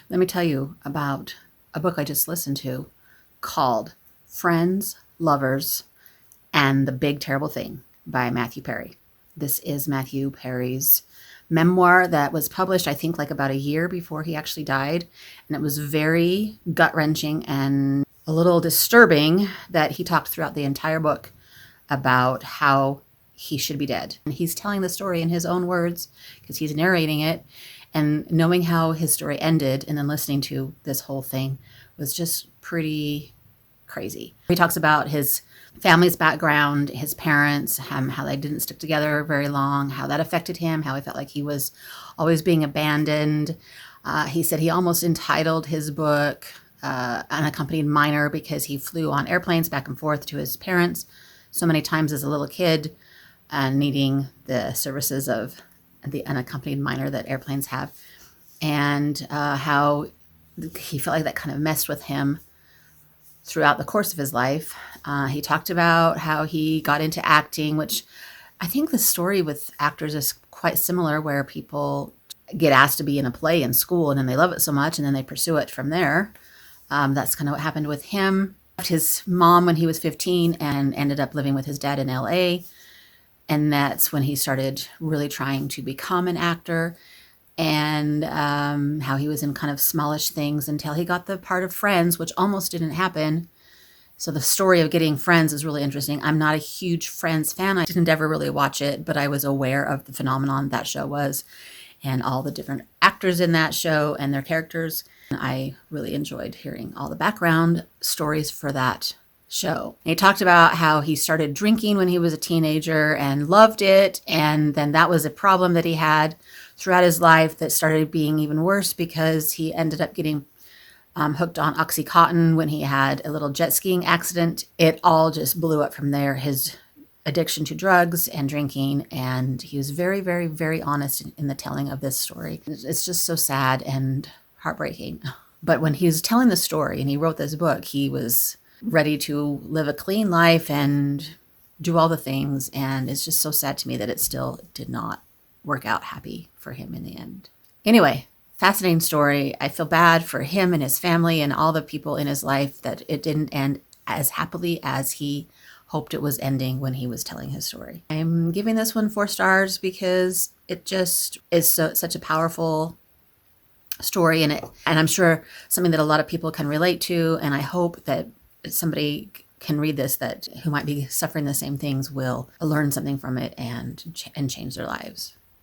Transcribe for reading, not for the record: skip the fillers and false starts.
Let me tell you about a book I just listened to called Friends, Lovers, and the Big Terrible Thing by Matthew Perry. This is Matthew Perry's memoir that was published, I think, like about a year before he actually died. And it was very gut wrenching and a little disturbing that he talked throughout the entire book about how he should be dead. And he's telling the story in his own words because he's narrating it. And knowing how his story ended and then listening to this whole thing was just pretty crazy. He talks about his family's background, his parents, how they didn't stick together very long, how that affected him, how he felt like he was always being abandoned. He said he almost entitled his book Unaccompanied Minor because he flew on airplanes back and forth to his parents so many times as a little kid, needing the services of the unaccompanied minor that airplanes have, and how he felt like that kind of messed with him throughout the course of his life. He talked about how he got into acting, which I think the story with actors is quite similar, where people get asked to be in a play in school and then they love it so much and then they pursue it from there. That's kind of what happened with him. His mom when he was 15 and ended up living with his dad in LA. And that's when he started really trying to become an actor, and how he was in kind of smallish things until he got the part of Friends, which almost didn't happen. So the story of getting Friends is really interesting. I'm not a huge Friends fan. I didn't ever really watch it, but I was aware of the phenomenon that show was and all the different actors in that show and their characters. And I really enjoyed hearing all the background stories for that show. And he talked about how he started drinking when he was a teenager and loved it. And then that was a problem that he had throughout his life that started being even worse because he ended up getting hooked on Oxycontin when he had a little jet skiing accident. It all just blew up from there, his addiction to drugs and drinking. And he was very, very, very honest in the telling of this story. It's just so sad and heartbreaking. But when he was telling the story and he wrote this book, he was ready to live a clean life and do all the things. And it's just so sad to me that it still did not work out happy for him in the end. Anyway, fascinating story. I feel bad for him and his family and all the people in his life that it didn't end as happily as he hoped it was ending when he was telling his story. I'm giving this one 4 stars because it just is such a powerful story, and I'm sure something that a lot of people can relate to. And I hope that somebody can read this that who might be suffering the same things will learn something from it and change their lives.